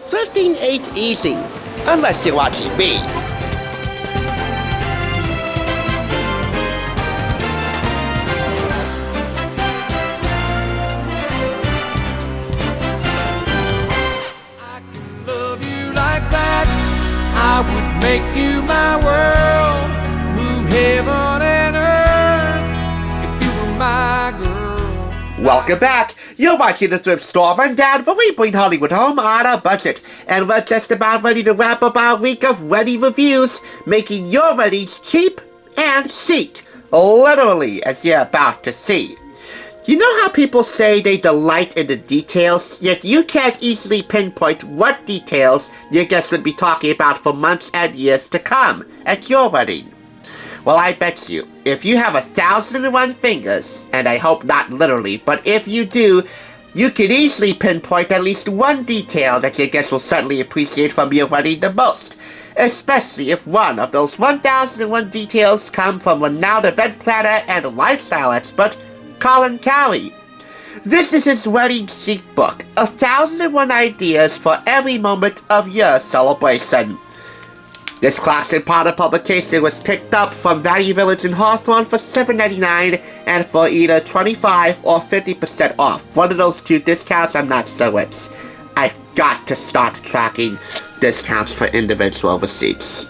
Thrifting ain't easy, unless you're watching me. I could love you like that. I would make you my world, move heaven and earth if you were my girl. Welcome back. You're watching the Thrift Store Rundown, where we bring Hollywood home on a budget. And we're just about ready to wrap up our week of ready reviews, making your readies cheap and chic, literally, as you're about to see. You know how people say they delight in the details, yet you can't easily pinpoint what details your guests would be talking about for months and years to come at your wedding? Well, I bet you, if you have 1,001 fingers, and I hope not literally, but if you do, you can easily pinpoint at least one detail that your guests will certainly appreciate from your wedding the most, especially if one of those 1,001 details come from renowned event planner and lifestyle expert, Colin Cowie. This is his wedding chic book, 1,001 ideas for every moment of your celebration. This classic product publication was picked up from Value Village in Hawthorne for $7.99 and for either 25 or 50% off. One of those two discounts, I'm not so which. I've got to start tracking discounts for individual receipts.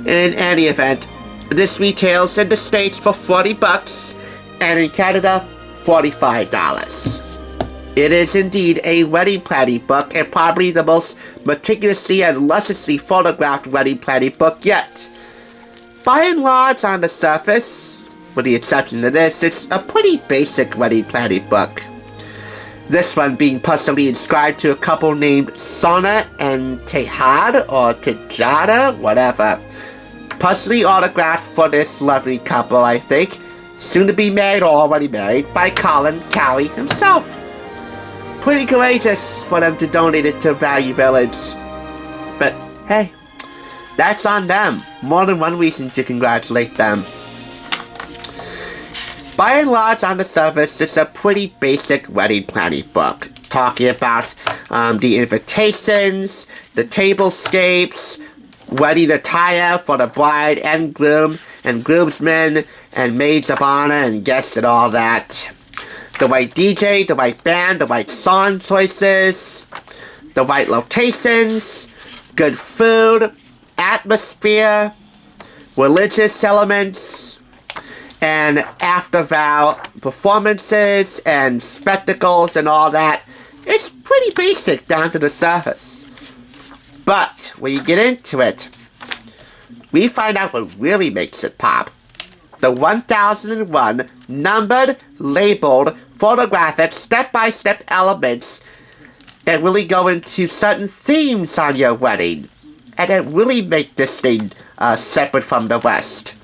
In any event, this retails in the States for $40 and in Canada, $45. It is indeed a wedding planning book, and probably the most meticulously and lusciously photographed wedding planning book yet. By and large, on the surface, with the exception of this, it's a pretty basic wedding planning book. This one being personally inscribed to a couple named Sona and Tehad, or Tejada, whatever. Personally autographed for this lovely couple, I think, soon to be married or already married, by Colin Cowie himself. Pretty courageous for them to donate it to Value Village. But hey, that's on them. More than one reason to congratulate them. By and large, on the surface, it's a pretty basic wedding planning book. Talking about the invitations, the tablescapes, wedding attire for the bride and groom, and groomsmen, and maids of honor, and guests and all that. The right DJ, the right band, the right song choices, the right locations, good food, atmosphere, religious elements, and after-vow performances and spectacles and all that. It's pretty basic down to the surface. But when you get into it, we find out what really makes it pop. The 1,001 numbered, labeled, photographic, step-by-step elements that really go into certain themes on your wedding, and that really make this thing separate from the rest.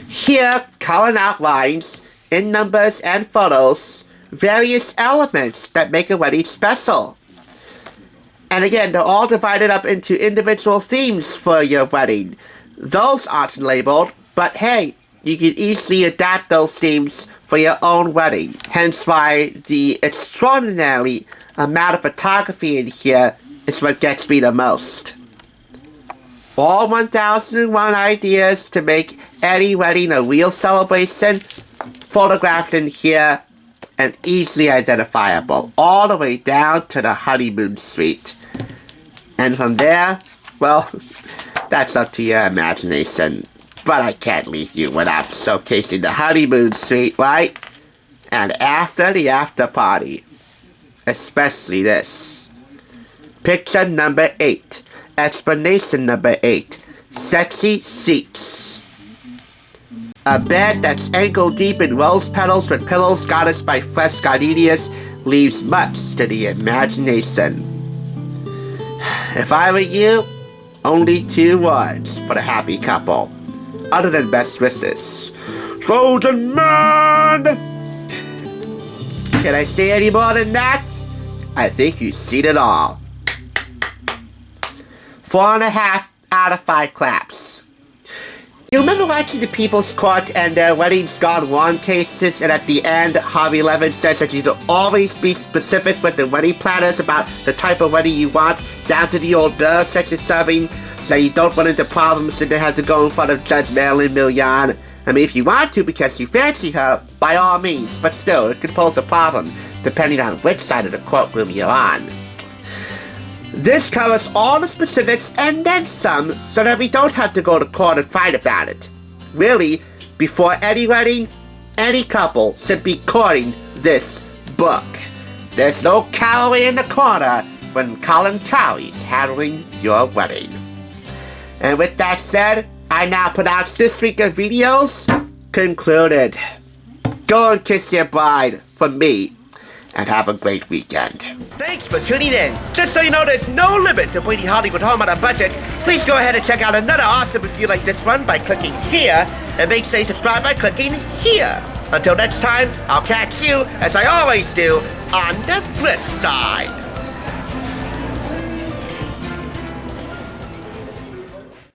Here, Colin outlines, in numbers and photos, various elements that make a wedding special. And again, they're all divided up into individual themes for your wedding. Those aren't labeled, but hey, you can easily adapt those themes for your own wedding. Hence why the extraordinary amount of photography in here is what gets me the most. All 1,001 ideas to make any wedding a real celebration, photographed in here and easily identifiable, all the way down to the honeymoon suite. And from there, well, that's up to your imagination. But I can't leave you without showcasing the honeymoon suite, right? And after the after party. Especially this. Picture number 8. Explanation number 8. Sexy seats. A bed that's ankle deep in rose petals with pillows garnished by fresh gardenias leaves much to the imagination. If I were you, only 2 words for the happy couple. Other than best wishes. Frozen man! Can I say any more than that? I think you've seen it all. 4.5 out of 5 claps. You remember watching the People's Court and Weddings Gone Wrong cases, and at the end, Harvey Levin says that you should always be specific with the wedding planners about the type of wedding you want, down to the hors that you're serving, so you don't run into problems and then have to go in front of Judge Marilyn Milian. I mean, if you want to because you fancy her, by all means, but still, it could pose a problem, depending on which side of the courtroom you're on. This covers all the specifics and then some, so that we don't have to go to court and fight about it. Really, before any wedding, any couple should be courting this book. There's no cowering in the corner when Colin Cowie's handling your wedding. And with that said, I now pronounce this week of videos concluded. Go and kiss your bride from me, and have a great weekend. Thanks for tuning in. Just so you know, there's no limit to bringing Hollywood home on a budget. Please go ahead and check out another awesome review like this one by clicking here, and make sure you subscribe by clicking here. Until next time, I'll catch you, as I always do, on the flip side.